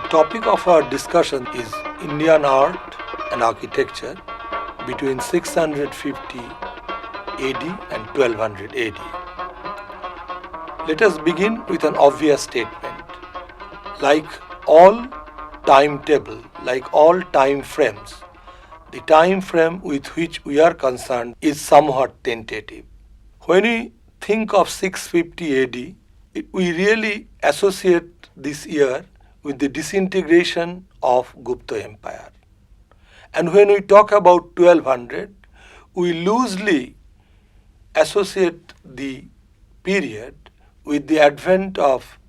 topic of our discussion is Indian art and architecture between 650 AD and 1200 AD. Let us begin with an obvious statement. Like all timetable, like all time frames, the time frame with which we are concerned is somewhat tentative. When we think of 650 AD, we really associate this year with the disintegration of Gupta Empire. And when we talk about 1200, we loosely associate the period with the advent of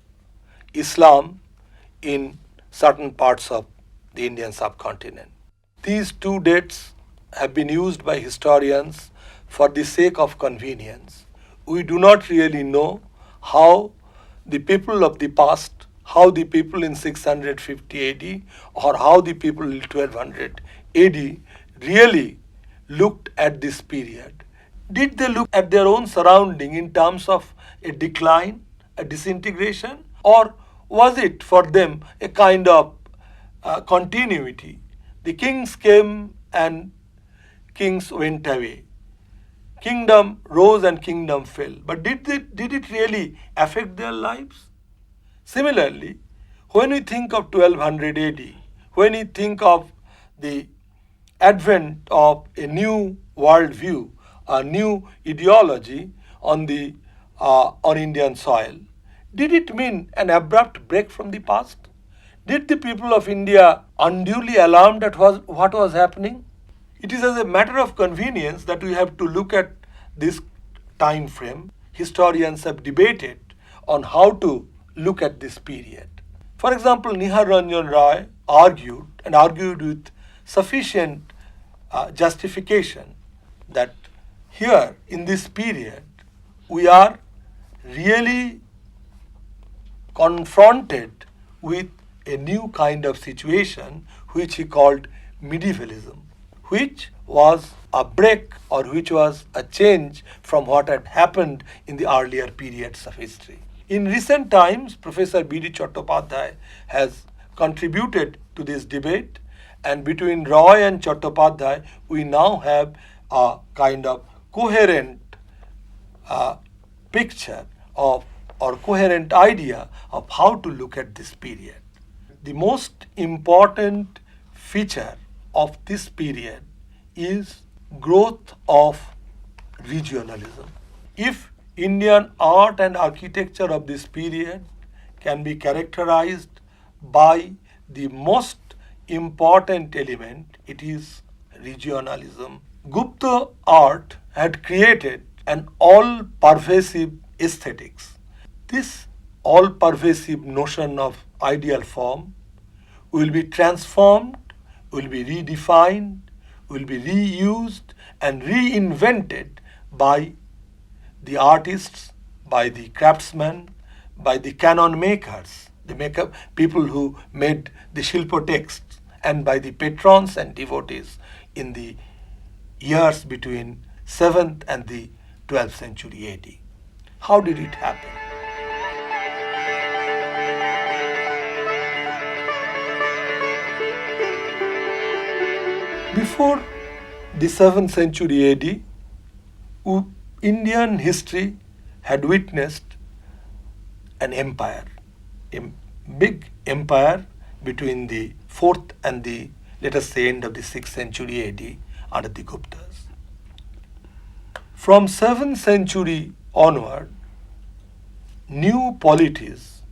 Islam in certain parts of the Indian subcontinent. These two dates have been used by historians for the sake of convenience. We do not really know how the people of the past, how the people in 650 AD or how the people in 1200 AD really looked at this period. Did they look at their own surrounding in terms of a decline, a disintegration, or was it for them a kind of continuity? The kings came and kings went away. Kingdom rose and kingdom fell. But did it really affect their lives? Similarly, when we think of 1200 AD, when we think of the advent of a new worldview, a new ideology on Indian soil, did it mean an abrupt break from the past? Did the people of India unduly alarmed at what was happening? It is as a matter of convenience that we have to look at this time frame. Historians have debated on how to look at this period. For example, Nihar Ranjan Roy argued with sufficient justification that here in this period we are really confronted with a new kind of situation which he called medievalism, which was a break or which was a change from what had happened in the earlier periods of history. In recent times, Professor B.D. Chattopadhyay has contributed to this debate, and between Roy and Chattopadhyay, we now have a kind of coherent picture of or coherent idea of how to look at this period. The most important feature of this period is growth of regionalism. If Indian art and architecture of this period can be characterized by the most important element, it is regionalism. Gupta art had created an all-pervasive aesthetics. This all-pervasive notion of ideal form will be transformed, will be redefined, will be reused and reinvented by the artists, by the craftsmen, by the canon makers, people who made the Shilpo texts, and by the patrons and devotees in the years between 7th and the 12th century AD. How did it happen? Before the 7th century AD, Indian history had witnessed an empire, a big empire between the 4th and the, let us say, end of the 6th century AD under the Guptas. From 7th century onward, new polities,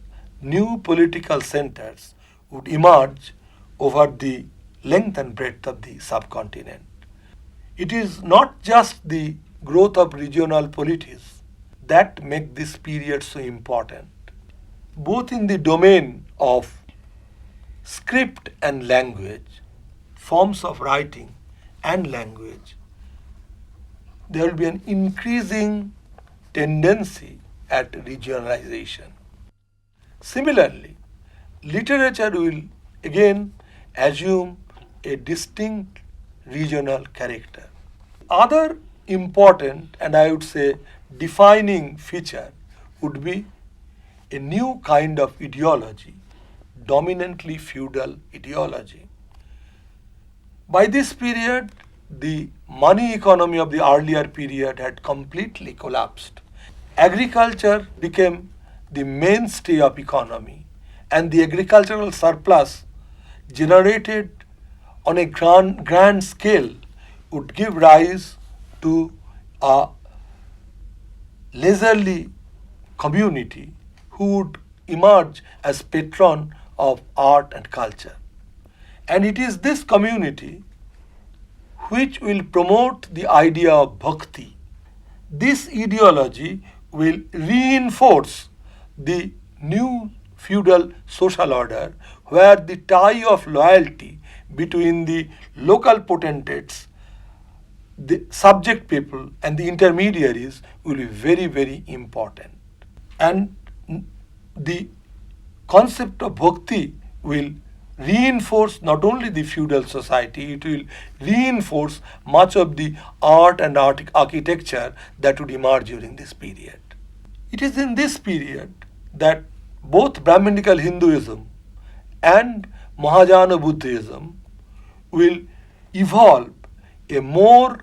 new political centers would emerge over the length and breadth of the subcontinent. It is not just the growth of regional polities that make this period so important. Both in the domain of script and language, forms of writing and language, there will be an increasing tendency at regionalization. Similarly, literature will again assume a distinct regional character. Other important and I would say defining feature would be a new kind of ideology dominantly feudal ideology. By this period, the money economy of the earlier period had completely collapsed. Agriculture became the mainstay of economy, and the agricultural surplus generated on a grand scale would give rise to a leisurely community who would emerge as patron of art and culture. And it is this community which will promote the idea of bhakti. This ideology will reinforce the new feudal social order where the tie of loyalty between the local potentates, the subject people and the intermediaries will be very, very important. And the concept of bhakti will reinforce not only the feudal society, it will reinforce much of the art and architecture that would emerge during this period. It is in this period that both Brahminical Hinduism and Mahayana Buddhism will evolve a more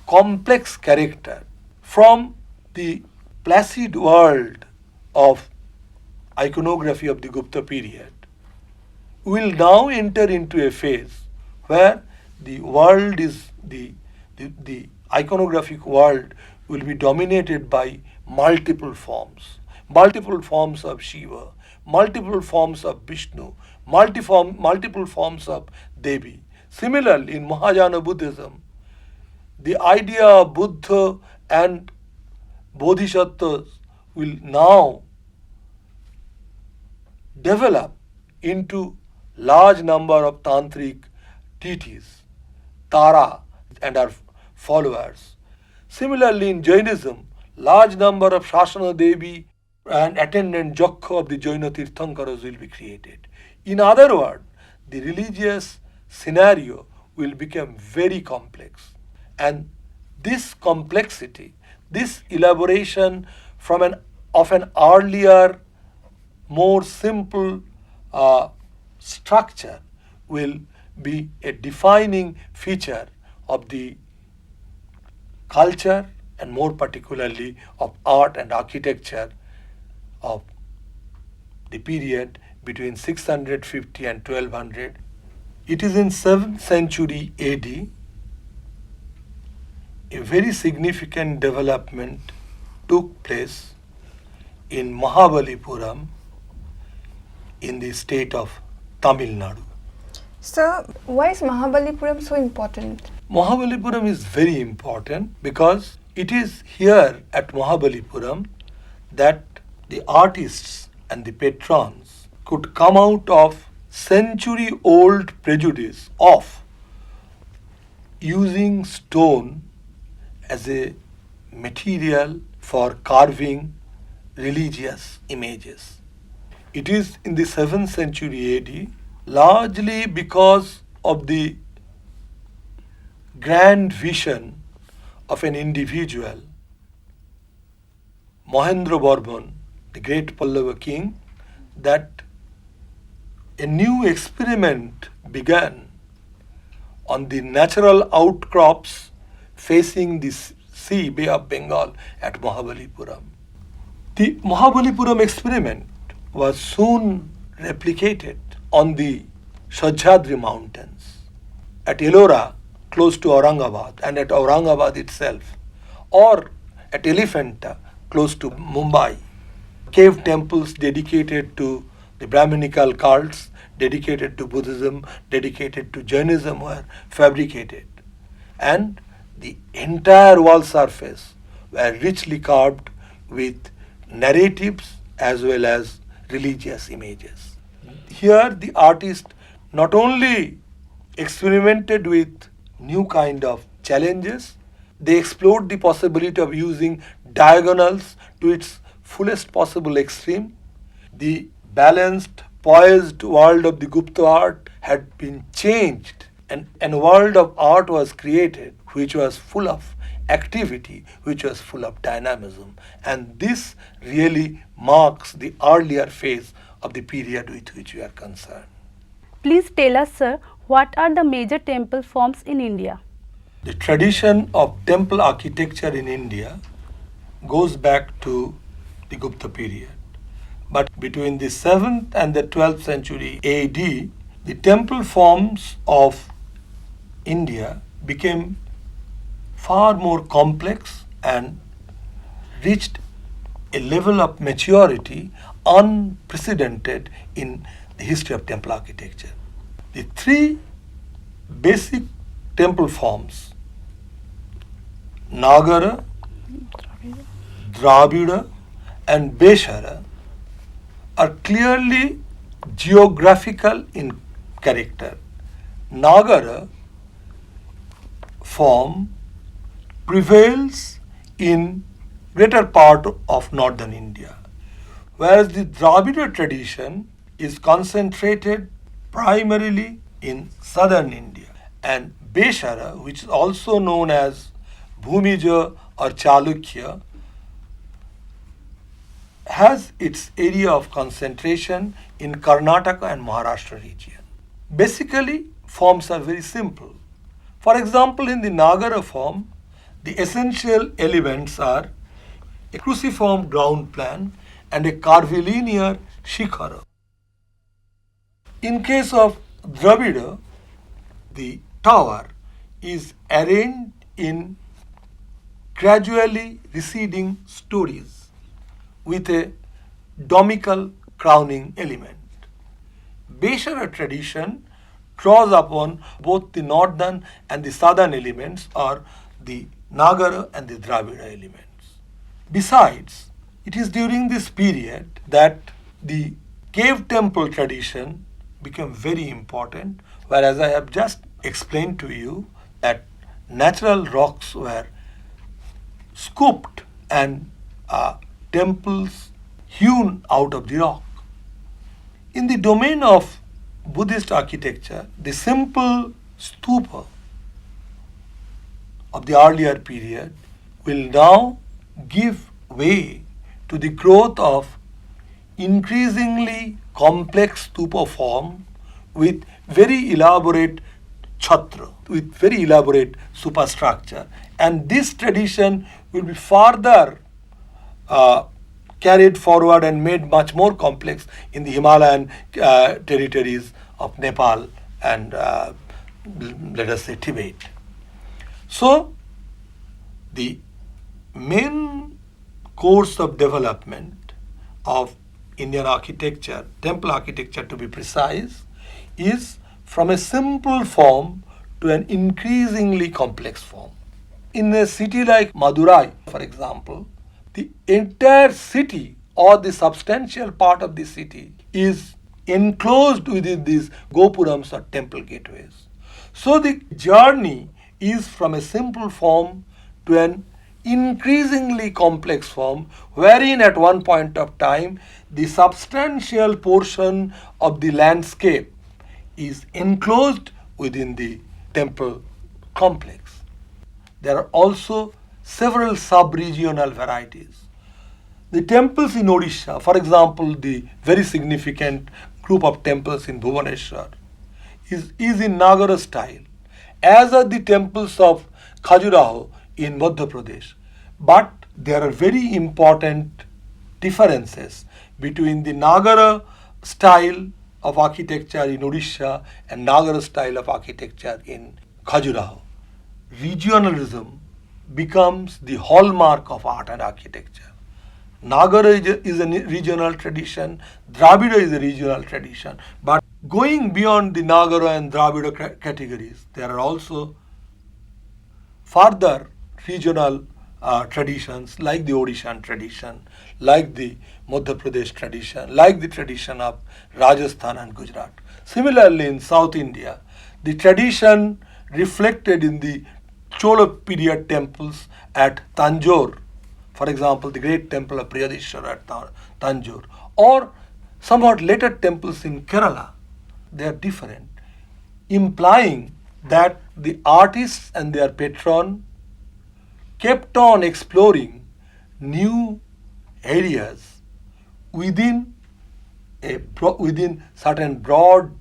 complex character from the placid world of iconography of the Gupta period. We will now enter into a phase where the world is the iconographic world will be dominated by multiple forms of Shiva, multiple forms of Vishnu, multiple forms of Devi. Similarly, in Mahayana Buddhism, the idea of Buddha and Bodhisattvas will now develop into large number of tantric deities, Tara and her followers. Similarly, in Jainism, large number of Shasana Devi and attendant Jakha of the Jaina Tirthankaras will be created. In other words, the religious scenario will become very complex. And this complexity, this elaboration of an earlier, more simple structure will be a defining feature of the culture and more particularly of art and architecture of the period between 650 and 1200. It is in 7th century AD a very significant development took place in Mahabalipuram in the state of Tamil Nadu. Sir, why is Mahabalipuram so important? Mahabalipuram is very important because it is here at Mahabalipuram that the artists and the patrons could come out of century-old prejudice of using stone as a material for carving religious images. It is in the 7th century AD, largely because of the grand vision of an individual, Mahendravarman, the great Pallava king, that a new experiment began on the natural outcrops facing the sea, Bay of Bengal at Mahabalipuram. The Mahabalipuram experiment was soon replicated on the Sahyadri mountains, at Ellora, close to Aurangabad, and at Aurangabad itself, or at Elephanta, close to Mumbai. Cave temples dedicated to the Brahminical cults, dedicated to Buddhism, dedicated to Jainism were fabricated. And the entire wall surface were richly carved with narratives as well as religious images. Here the artist not only experimented with new kind of challenges, they explored the possibility of using diagonals to its fullest possible extreme. The balanced, poised world of the Gupta art had been changed, and a world of art was created which was full of activity, which was full of dynamism. And this really marks the earlier phase of the period with which we are concerned. Please tell us, sir, what are the major temple forms in India? The tradition of temple architecture in India goes back to the Gupta period. But between the 7th and the 12th century AD, the temple forms of India became far more complex and reached a level of maturity unprecedented in the history of temple architecture. The three basic temple forms, Nagara, Dravida and Vesara, are clearly geographical in character. Nagara form prevails in greater part of northern India, whereas the Dravida tradition is concentrated primarily in southern India, and Vesara, which is also known as Bhumija or Chalukya, has its area of concentration in Karnataka and Maharashtra region. Basically, forms are very simple. For example, in the Nagara form, the essential elements are a cruciform ground plan and a curvilinear shikhara. In case of Dravida, the tower is arranged in gradually receding stories with a domical crowning element. Vesara tradition draws upon both the northern and the southern elements, or the Nagara and the Dravida elements. Besides, it is during this period that the cave temple tradition became very important, whereas I have just explained to you that natural rocks were scooped and temples hewn out of the rock. In the domain of Buddhist architecture, the simple stupa of the earlier period will now give way to the growth of increasingly complex stupa form with very elaborate chhatra, with very elaborate superstructure. And this tradition will be further carried forward and made much more complex in the Himalayan territories of Nepal and let us say Tibet. So the main course of development of Indian architecture, temple architecture to be precise, is from a simple form to an increasingly complex form. In a city like Madurai, for example, the entire city or the substantial part of the city is enclosed within these gopurams or temple gateways. So the journey is from a simple form to an increasingly complex form, wherein at one point of time the substantial portion of the landscape is enclosed within the temple complex. There are also several sub-regional varieties. The temples in Odisha, for example, the very significant group of temples in Bhubaneswar, is in Nagara style, as are the temples of Khajuraho in Madhya Pradesh. But there are very important differences between the Nagara style of architecture in Odisha and Nagara style of architecture in Khajuraho. Regionalism becomes the hallmark of art and architecture. Nagara is a regional tradition, Dravida is a regional tradition, but going beyond the Nagara and Dravida categories, there are also further regional traditions like the Odishan tradition, like the Madhya Pradesh tradition, like the tradition of Rajasthan and Gujarat. Similarly, in South India, the tradition reflected in the Chola period temples at Tanjore, for example, the great temple of Priyadishwara at Tanjore, or somewhat later temples in Kerala, they are different, implying that the artists and their patron kept on exploring new areas within within certain broad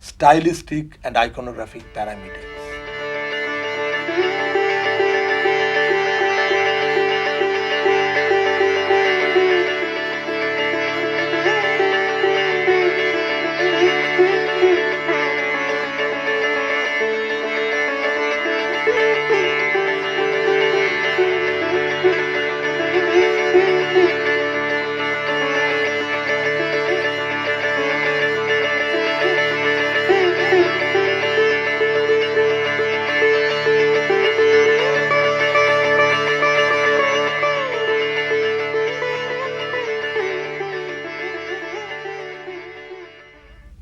stylistic and iconographic parameters.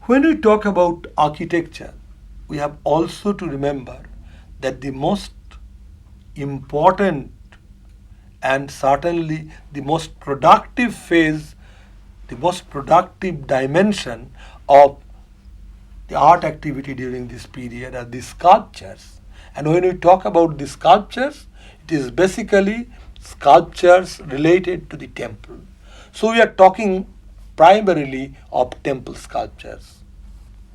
When we talk about architecture, we have also to remember that the most important and certainly the most productive phase, the most productive dimension of the art activity during this period are the sculptures. And when we talk about the sculptures, it is basically sculptures related to the temple. So we are talking primarily of temple sculptures.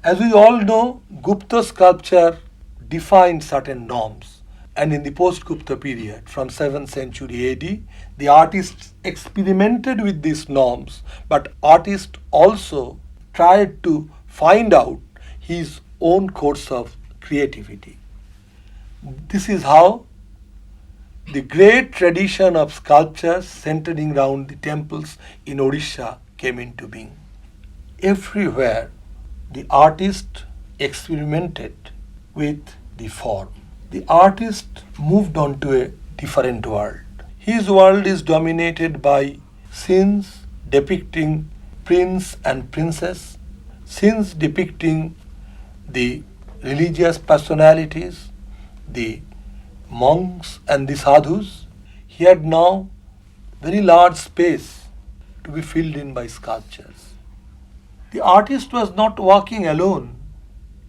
As we all know, Gupta sculpture defined certain norms, and in the post-Gupta period from 7th century AD, the artists experimented with these norms, but artists also tried to find out his own course of creativity. This is how the great tradition of sculptures centering around the temples in Odisha came into being. Everywhere, the artist experimented with the form. The artist moved on to a different world. His world is dominated by scenes depicting prince and princess, scenes depicting the religious personalities, the monks and the sadhus. He had now very large space to be filled in by sculptures. The artist was not working alone.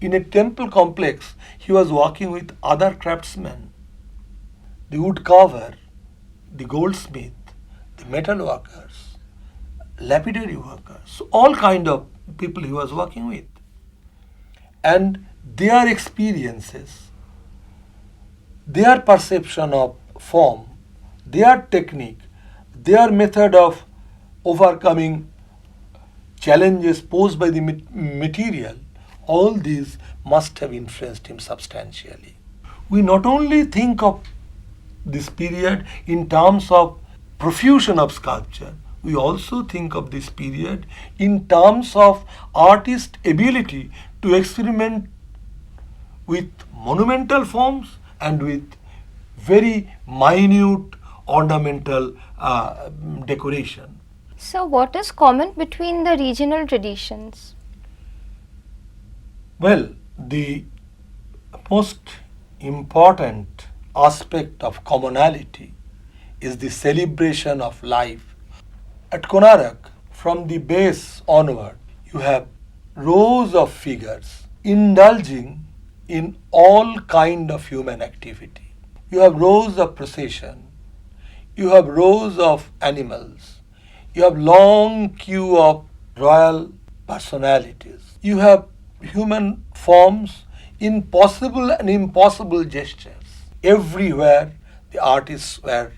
In a temple complex, he was working with other craftsmen, the woodcarver, the goldsmith, the metal workers, lapidary workers, so all kind of people he was working with. And their experiences, their perception of form, their technique, their method of overcoming challenges posed by the material, all these must have influenced him substantially. We not only think of this period in terms of profusion of sculpture, we also think of this period in terms of artist's ability to experiment with monumental forms and with very minute ornamental decoration. So, what is common between the regional traditions? Well, the most important aspect of commonality is the celebration of life. At Konark, from the base onward, you have rows of figures indulging in all kind of human activity. You have rows of procession, you have rows of animals, you have long queue of royal personalities. You have human forms in possible and impossible gestures. Everywhere the artists were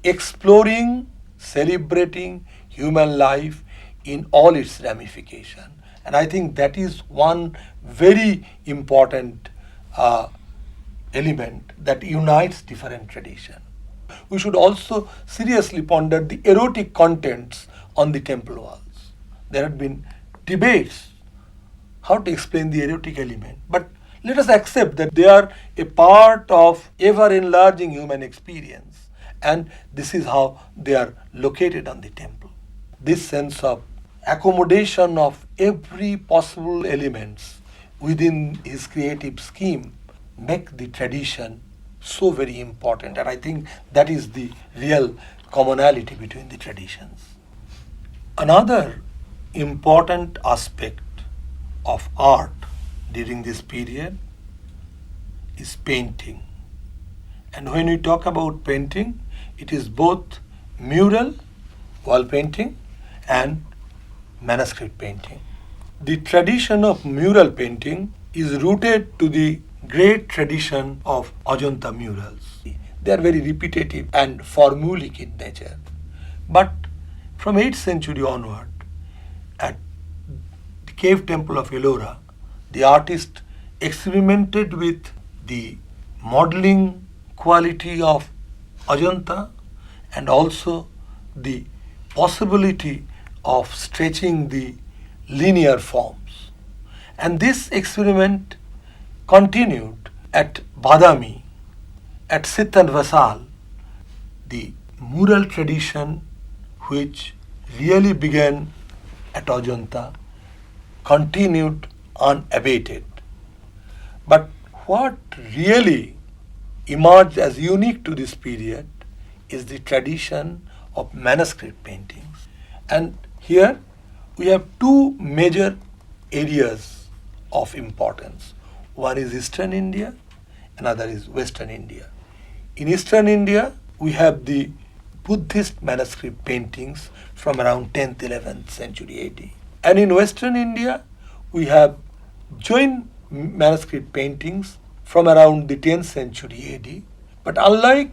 exploring, celebrating human life in all its ramification. And I think that is one very important element that unites different traditions. We should also seriously ponder the erotic contents on the temple walls. There had been debates how to explain the erotic element, but let us accept that they are a part of ever-enlarging human experience, and this is how they are located on the temple. This sense of accommodation of every possible elements within his creative scheme make the tradition so very important, and I think that is the real commonality between the traditions. Another important aspect of art during this period is painting. And when we talk about painting, it is both mural, wall painting, and manuscript painting. The tradition of mural painting is rooted to the great tradition of Ajanta murals. They are very repetitive and formulaic in nature. But from 8th century onward, at the cave temple of Ellora, the artist experimented with the modeling quality of Ajanta and also the possibility of stretching the linear forms. And this experiment continued at Badami, at Sith and Vasal. The mural tradition which really began at Ajanta continued unabated. But what really emerged as unique to this period is the tradition of manuscript paintings. And here we have two major areas of importance. One is Eastern India, another is Western India. In Eastern India, we have the Buddhist manuscript paintings from around 10th, 11th century AD. And in Western India, we have Jain manuscript paintings from around the 10th century AD. But unlike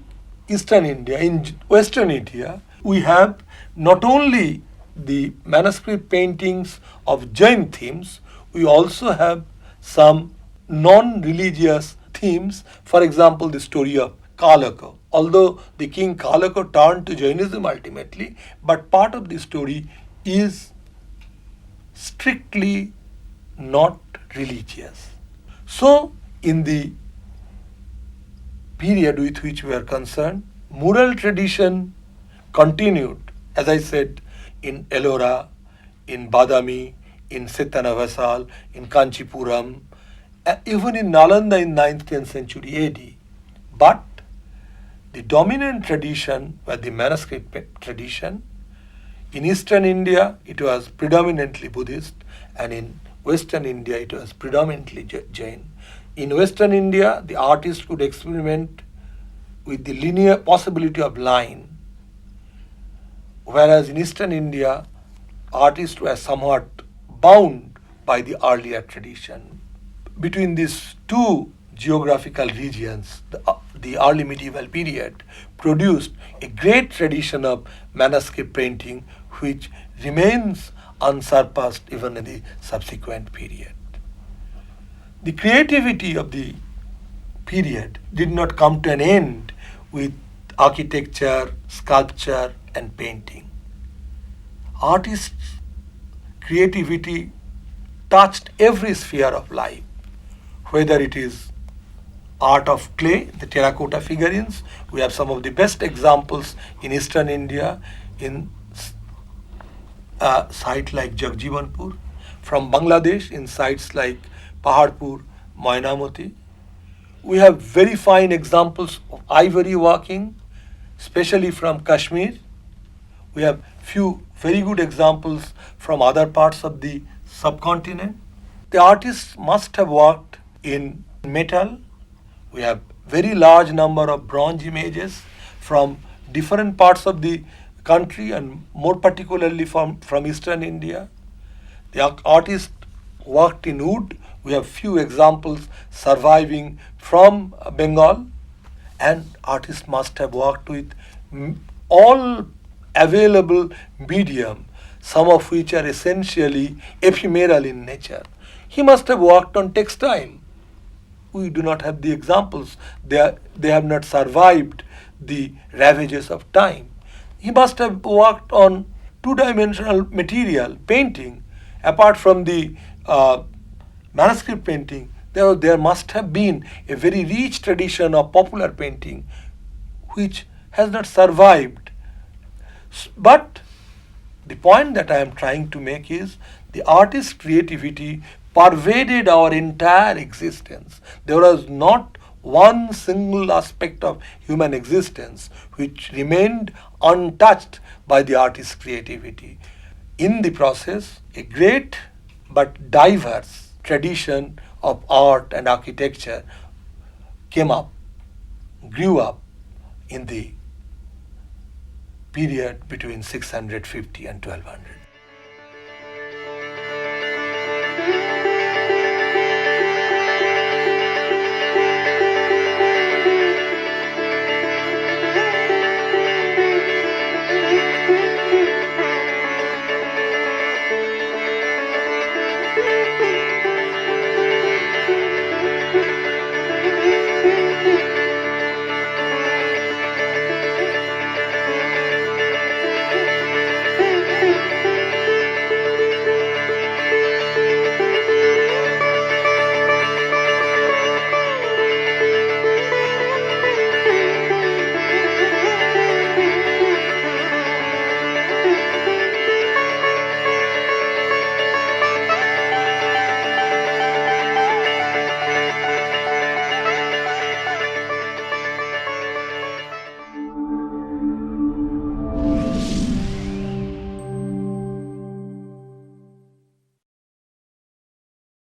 Eastern India, in Western India, we have not only the manuscript paintings of Jain themes, we also have some non-religious themes. For example, the story of Kalaka. Although the king Kalaka turned to Jainism ultimately, but part of the story is strictly not religious. So, in the period with which we are concerned, mural tradition continued, as I said, in Ellora, in Badami, in Sitanavasal, in Kanchipuram, even in Nalanda in 9th, 10th century AD. But the dominant tradition was the manuscript tradition. In Eastern India, it was predominantly Buddhist, and in Western India, it was predominantly Jain. In Western India, the artist could experiment with the linear possibility of line, whereas in Eastern India, artists were somewhat bound by the earlier tradition. Between these two geographical regions, the early medieval period produced a great tradition of manuscript painting which remains unsurpassed even in the subsequent period. The creativity of the period did not come to an end with architecture, sculpture and painting. Artists' creativity touched every sphere of life, whether it is art of clay, the terracotta figurines. We have some of the best examples in Eastern India in sites like Jagjivanpur, from Bangladesh in sites like Paharpur, Moinamoti. We have very fine examples of ivory working, especially from Kashmir. We have few very good examples from other parts of the subcontinent. The artists must have worked in metal. We have very large number of bronze images from different parts of the country and more particularly from Eastern India. The artists worked in wood. We have few examples surviving from Bengal, and artists must have worked with all available medium, some of which are essentially ephemeral in nature. He must have worked on textile. We do not have the examples. They have not survived the ravages of time. He must have worked on two-dimensional material, painting. Apart from the manuscript painting, there must have been a very rich tradition of popular painting which has not survived. But the point that I am trying to make is the artist's creativity pervaded our entire existence. There was not one single aspect of human existence which remained untouched by the artist's creativity. In the process, a great but diverse tradition of art and architecture came up, grew up in the period between 650 and 1200.